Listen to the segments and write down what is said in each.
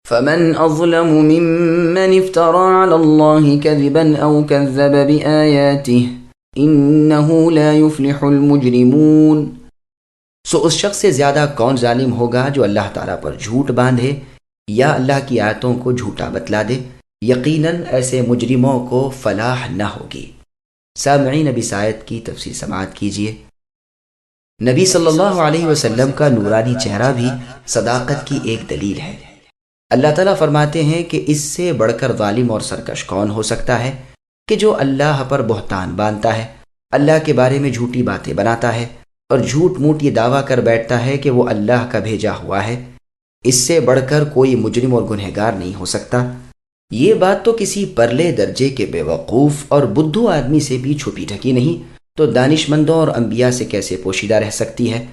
فمن أظلم ممن افترى على الله كذبا أو كذب بآياته إنه لا يفلح المجرمون۔ سو اس شخص سے زیادہ کون ظالم ہوگا جو اللہ تعالیٰ پر جھوٹ باندھے یا اللہ کی آیتوں کو جھوٹا بتلا دے؟ یقیناً ایسے مجرموں کو فلاح نہ ہوگی۔ سامعین، اب اس آیت کی تفسیر سماعت کیجیے۔ نبی صلی اللہ علیہ وسلم کا نورانی چہرہ بھی صداقت کی ایک دلیل ہے۔ اللہ تعالیٰ فرماتے ہیں کہ اس سے بڑھ کر ظالم اور سرکش کون ہو سکتا ہے کہ جو اللہ پر بہتان باندھتا ہے، اللہ کے بارے میں جھوٹی باتیں بناتا ہے اور جھوٹ موٹ یہ دعویٰ کر بیٹھتا ہے کہ وہ اللہ کا بھیجا ہوا ہے۔ اس سے بڑھ کر کوئی مجرم اور گنہگار نہیں ہو سکتا۔ یہ بات تو کسی پرلے درجے کے بے وقوف اور بدھو آدمی سے بھی چھپی ڈھکی نہیں، تو دانش مندوں اور انبیاء سے کیسے پوشیدہ رہ سکتی ہے؟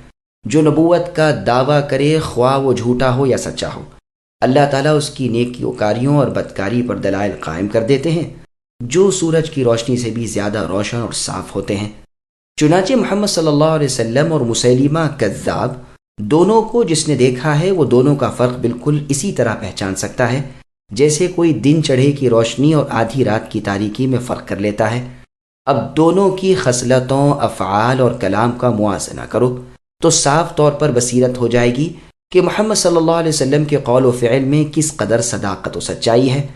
جو نبوت کا دعویٰ کرے، خواہ وہ جھوٹا ہو یا سچا ہو، اللہ تعالیٰ اس کی نیکیوکاریوں اور بدکاری پر دلائل قائم کر دیتے ہیں جو سورج کی روشنی سے بھی زیادہ روشن اور صاف ہوتے ہیں۔ چنانچہ محمد صلی اللہ علیہ وسلم اور مسیلمہ کذاب دونوں کو جس نے دیکھا ہے وہ دونوں کا فرق بالکل اسی طرح پہچان سکتا ہے جیسے کوئی دن چڑھے کی روشنی اور آدھی رات کی تاریکی میں فرق کر لیتا ہے۔ اب دونوں کی خصلتوں، افعال اور کلام کا موازنہ کرو تو صاف طور پر بصیرت ہو جائے گی کہ محمد صلی اللہ علیہ وسلم کے قول و فعل میں کس قدر صداقت و سچائی ہے،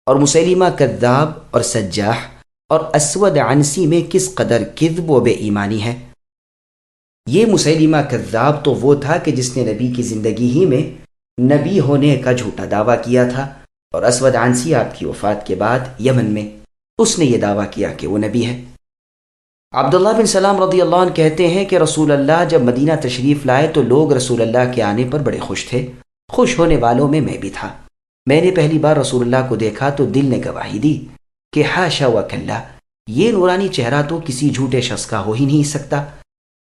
اور مسیلمہ کذاب اور سجاح اور اسود عنسی میں کس قدر کذب و بے ایمانی ہے۔ یہ مسیلمہ کذاب تو وہ تھا کہ جس نے نبی کی زندگی ہی میں نبی ہونے کا جھوٹا دعویٰ کیا تھا، اور اسود عنسی آپ کی وفات کے بعد یمن میں اس نے یہ دعویٰ کیا کہ وہ نبی ہے۔ عبداللہ بن سلام رضی اللہ عنہ کہتے ہیں کہ رسول اللہ جب مدینہ تشریف لائے تو لوگ رسول اللہ کے آنے پر بڑے خوش تھے۔ خوش ہونے والوں میں بھی تھا۔ میں نے پہلی بار رسول اللہ کو دیکھا تو دل نے گواہی دی کہ حاشا و کلا، یہ نورانی چہرہ تو کسی جھوٹے شخص کا ہو ہی نہیں سکتا۔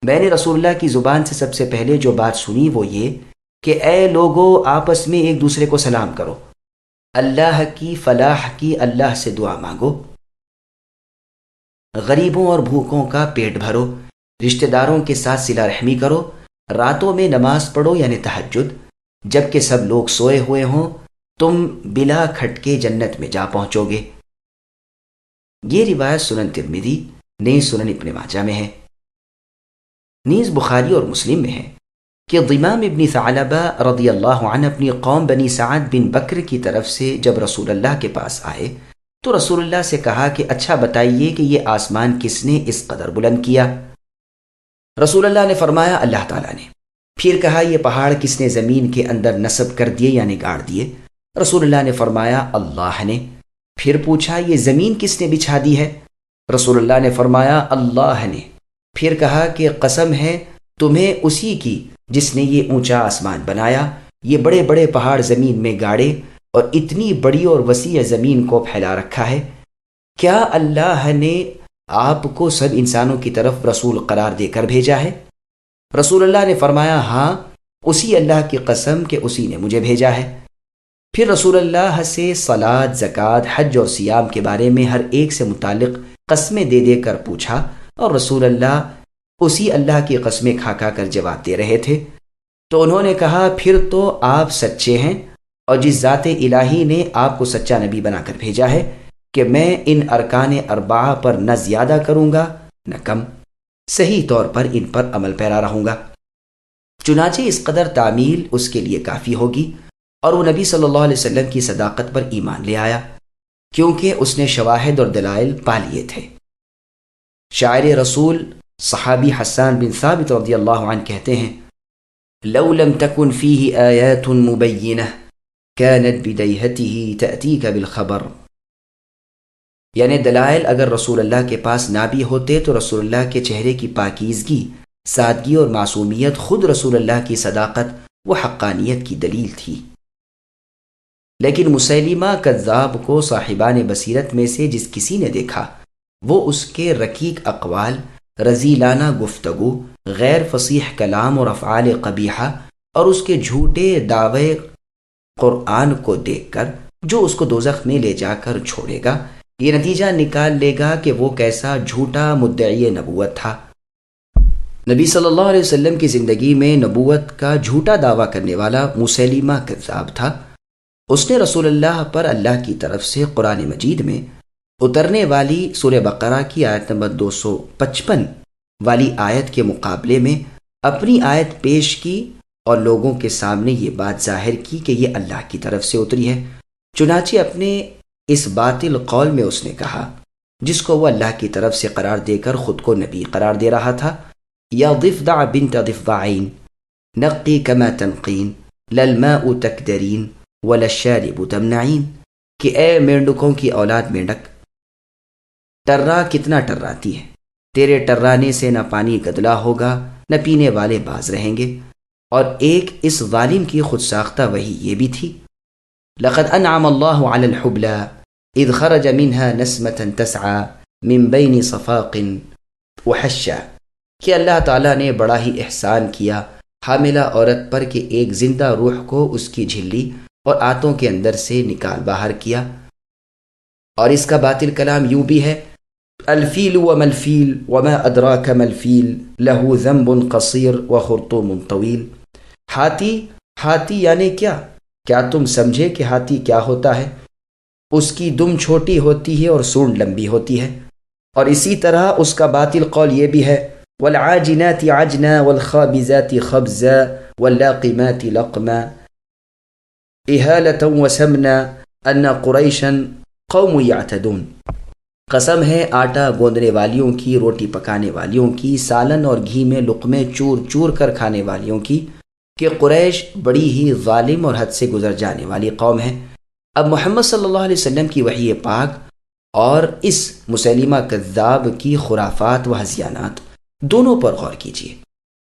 میں نے رسول اللہ کی زبان سے سب سے پہلے جو بات سنی وہ یہ کہ اے لوگو، آپس میں ایک دوسرے کو سلام کرو، اللہ کی فلاح کی اللہ سے دعا مانگو، غریبوں اور بھوکوں کا پیٹ بھرو، رشتہ داروں کے ساتھ صلہ رحمی کرو، راتوں میں نماز پڑھو یعنی تہجد، جب کہ سب لوگ سوئے ہوئے ہوں، تم بلا کھٹکے جنت میں جا پہنچو گے۔ یہ روایت سنن ترمذی، نیز سنن ابن ماجہ میں ہے، نیز بخاری اور مسلم میں ہے کہ ضمام ابن ثعلبہ رضی اللہ عنہ اپنی قوم بنی سعد بن بکر کی طرف سے جب رسول اللہ کے پاس آئے تو رسول اللہ سے کہا کہ اچھا بتائیے کہ یہ آسمان کس نے اس قدر بلند کیا؟ رسول اللہ نے فرمایا اللہ تعالیٰ نے۔ پھر کہا یہ پہاڑ کس نے زمین کے اندر نصب کر دیے یعنی گاڑ دیے؟ رسول اللہ نے فرمایا اللہ نے۔ پھر پوچھا یہ زمین کس نے بچھا دی ہے؟ رسول اللہ نے فرمایا اللہ نے۔ پھر کہا کہ قسم ہے تمہیں اسی کی جس نے یہ اونچا آسمان بنایا، یہ بڑے بڑے پہاڑ زمین میں گاڑے اور اتنی بڑی اور وسیع زمین کو پھیلا رکھا ہے۔ کیا اللہ نے آپ کو سب انسانوں کی طرف رسول قرار دے کر بھیجا ہے؟ رسول اللہ نے فرمایا ہاں، اسی اللہ کی قسم کہ اسی نے مجھے بھیجا ہے۔ پھر رسول اللہ سے صلاۃ، زکوٰۃ، حج اور سیام کے بارے میں ہر ایک سے متعلق قسمیں دے دے کر پوچھا، اور رسول اللہ اسی اللہ کی قسمیں کھا کھا کر جواب دے رہے تھے۔ تو انہوں نے کہا پھر تو آپ سچے ہیں، اور جس ذات الہی نے آپ کو سچا نبی بنا کر بھیجا ہے کہ میں ان ارکان اربعہ پر نہ زیادہ کروں گا نہ کم، صحیح طور پر ان پر عمل پیرا رہوں گا۔ چنانچہ اس قدر تعمیل اس کے لیے کافی ہوگی، اور وہ نبی صلی اللہ علیہ وسلم کی صداقت پر ایمان لے آیا کیونکہ اس نے شواہد اور دلائل پا لیے تھے۔ شاعر رسول صحابی حسان بن ثابت رضی اللہ عنہ کہتے ہیں لو لم تكن فيه آیات مبینہ كانت بدیہته تأتیک بالخبر، یعنی دلائل اگر رسول اللہ کے پاس نہ بھی ہوتے تو رسول اللہ کے چہرے کی پاکیزگی، سادگی اور معصومیت خود رسول اللہ کی صداقت و حقانیت کی دلیل تھی۔ لیکن مسیلمہ کذاب کو صاحبان بصیرت میں سے جس کسی نے دیکھا وہ اس کے رقیق اقوال، رذیلانہ گفتگو، غیر فصیح کلام اور افعال قبیحہ اور اس کے جھوٹے دعوے قرآن کو دیکھ کر جو اس کو دوزخ میں لے جا کر چھوڑے گا، یہ نتیجہ نکال لے گا کہ وہ کیسا جھوٹا مدعی نبوت تھا۔ نبی صلی اللہ علیہ وسلم کی زندگی میں نبوت کا جھوٹا دعویٰ کرنے والا مسیلمہ کذاب تھا، اس نے رسول اللہ پر اللہ کی طرف سے قرآن مجید میں اترنے والی سورہ بقرہ کی آیت نمبر 255 والی آیت کے مقابلے میں اپنی آیت پیش کی اور لوگوں کے سامنے یہ بات ظاہر کی کہ یہ اللہ کی طرف سے اتری ہے۔ چنانچہ اپنے اس باطل قول میں اس نے کہا، جس کو وہ اللہ کی طرف سے قرار دے کر خود کو نبی قرار دے رہا تھا، یا ضفدع بنت ضفدعین نقی کما تنقین للماء تکدرین وللشارب تمنعین، کہ اے مینڈکوں کی اولاد مینڈک، ٹرا کتنا ٹراتی ہے، تیرے ٹرانے سے نہ پانی گدلا ہوگا نہ پینے والے باز رہیں گے۔ اور ایک اس ظالم کی خود ساختہ وحی یہ بھی تھی، لقد انعم اللہ علی الحبلی اذ خرج منها نسمة تسعى من بین صفاق وحشا، کہ اللہ تعالیٰ نے بڑا ہی احسان کیا حاملہ عورت پر کہ ایک زندہ روح کو اس کی جھلی اور آتوں کے اندر سے نکال باہر کیا۔ اور اس کا باطل کلام یوں بھی ہے، الفیل وما الفیل وما ادراک ما الفیل لہ ذنب قصیر وخرطوم طویل، ہاتھی یعنی کیا تم سمجھے کہ ہاتھی کیا ہوتا ہے؟ اس کی دم چھوٹی ہوتی ہے اور سونڈ لمبی ہوتی ہے۔ اور اسی طرح اس کا باطل قول یہ بھی ہے، والعاجنات عجنا والخابزات خبزا واللاقمات لقما اہالة وسمنا ان قریشا قوم یعتدون، قسم ہے آٹا گوندنے والیوں کی، روٹی پکانے والیوں کی، سالن اور گھی میں لقمے چور چور کر کھانے والیوں کی، کہ قریش بڑی ہی ظالم اور حد سے گزر جانے والی قوم ہے۔ اب محمد صلی اللہ علیہ وسلم کی وحی پاک اور اس مسیلمہ کذاب کی خرافات و ہذیانات دونوں پر غور کیجیے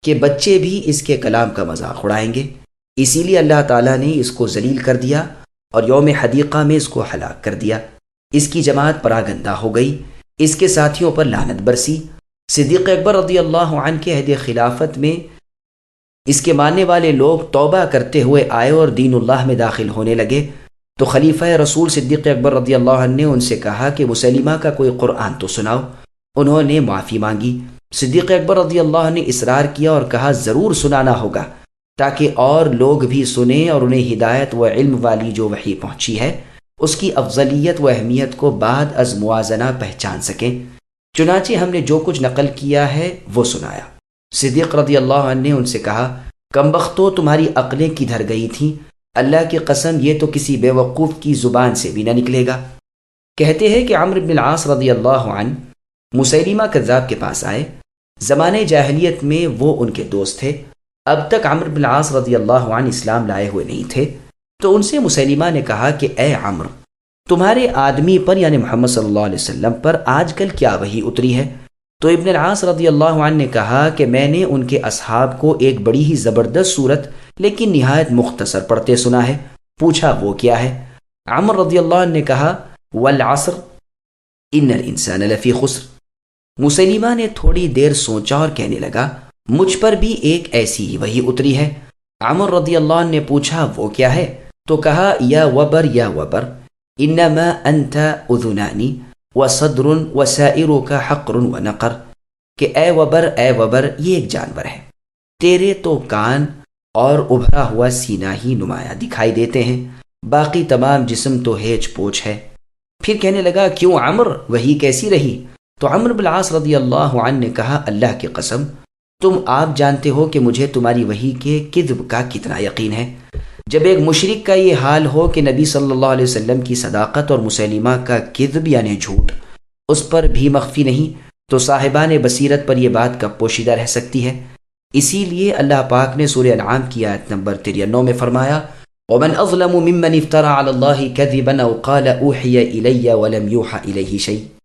کہ بچے بھی اس کے کلام کا مذاق اڑائیں گے، اسی لیے اللہ تعالیٰ نے اس کو ذلیل کر دیا اور یوم حدیقہ میں اس کو ہلاک کر دیا۔ اس کی جماعت پراگندہ ہو گئی، اس کے ساتھیوں پر لعنت برسی۔ صدیق اکبر رضی اللہ عنہ کے عہد خلافت میں اس کے ماننے والے لوگ توبہ کرتے ہوئے آئے اور دین اللہ میں داخل ہونے لگے، تو خلیفہ رسول صدیق اکبر رضی اللہ عنہ نے ان سے کہا کہ مسلمہ کا کوئی قرآن تو سناؤ۔ انہوں نے معافی مانگی۔ صدیق اکبر رضی اللہ عنہ نے اصرار کیا اور کہا ضرور سنانا ہوگا تاکہ اور لوگ بھی سنیں اور انہیں ہدایت و علم والی جو وحی پہنچی ہے اس کی افضلیت و اہمیت کو بعد از موازنہ پہچان سکیں۔ چنانچہ ہم نے جو کچھ نقل کیا ہے وہ سنایا۔ صدیق رضی اللہ عنہ نے ان سے کہا، کمبختو تمہاری عقلیں کدھر گئی تھیں؟ اللہ کی قسم یہ تو کسی بے وقوف کی زبان سے بھی نہ نکلے گا۔ کہتے ہیں کہ عمرو بن العاص رضی اللہ عنہ مسیلمہ کذاب کے پاس آئے۔ زمانے جاہلیت میں وہ ان کے دوست تھے، اب تک عمرو بن العاص رضی اللہ عنہ اسلام لائے ہوئے نہیں تھے، تو ان سے مسیلمہ نے کہا کہ اے عمرو، تمہارے آدمی پر یعنی محمد صلی اللہ علیہ وسلم پر آج کل کیا وحی اتری ہے؟ تو ابن العاص رضی اللہ عنہ نے کہا کہ میں نے ان کے اصحاب کو ایک بڑی ہی زبردست صورت لیکن نہایت مختصر پڑھتے سنا ہے۔ پوچھا وہ کیا ہے؟ عمر رضی اللہ عنہ نے کہا والعصر ان الانسان لفی خسر۔ مسلمہ نے تھوڑی دیر سوچا اور کہنے لگا مجھ پر بھی ایک ایسی ہی وحی اتری ہے۔ عمر رضی اللہ عنہ نے پوچھا وہ کیا ہے؟ تو کہا یا وبر انما انت اذنانی وصدر وسائرک حقر ونقر، کہ اے وبر یہ ایک جانور ہے، تیرے تو کان اور ابھرا ہوا سینہ ہی نمایاں دکھائی دیتے ہیں، باقی تمام جسم تو ہیچ پوچھ ہے۔ پھر کہنے لگا کیوں عمر، وحی کیسی رہی؟ تو عمرو بن العاص رضی اللہ عنہ نے کہا اللہ کی قسم تم آپ جانتے ہو کہ مجھے تمہاری وحی کے کذب کا کتنا یقین ہے۔ جب ایک مشرک کا یہ حال ہو کہ نبی صلی اللہ علیہ وسلم کی صداقت اور مسیلمہ کا کذب یعنی جھوٹ اس پر بھی مخفی نہیں، تو صاحبان بصیرت پر یہ بات کب پوشیدہ رہ سکتی ہے؟ اسی لیے اللہ پاک نے سورہ انعام کی آیت نمبر 93 میں فرمایا وَمَنْ أَظْلَمُ مِمَّنِ افْتَرَى عَلَى اللَّهِ كَذِبًا أَوْ قَالَ أُوحِيَ إِلَيَّ وَلَمْ يُوحَ إِلَيْهِ شَيْءٌ،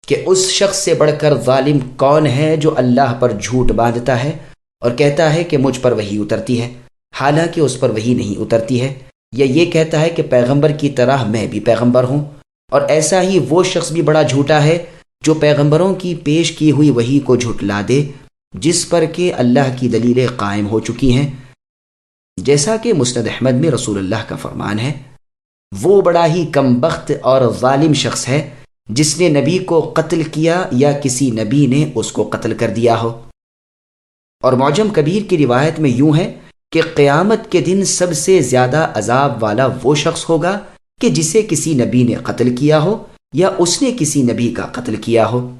کہ اس شخص سے بڑھ کر ظالم کون ہے جو اللہ پر جھوٹ باندھتا ہے اور کہتا ہے کہ مجھ پر وحی اترتی ہے حالانکہ اس پر وحی نہیں اترتی ہے، یا یہ کہتا ہے کہ پیغمبر کی طرح میں بھی پیغمبر ہوں۔ اور ایسا ہی وہ شخص بھی بڑا جھوٹا ہے جو پیغمبروں کی پیش کی ہوئی وحی کو جھٹلا دے جس پر کہ اللہ کی دلیلیں قائم ہو چکی ہیں، جیسا کہ مسند احمد میں رسول اللہ کا فرمان ہے وہ بڑا ہی کمبخت اور ظالم شخص ہے جس نے نبی کو قتل کیا یا کسی نبی نے اس کو قتل کر دیا ہو۔ اور معجم کبیر کی روایت میں یوں ہے کہ قیامت کے دن سب سے زیادہ عذاب والا وہ شخص ہوگا کہ جسے کسی نبی نے قتل کیا ہو یا اس نے کسی نبی کا قتل کیا ہو۔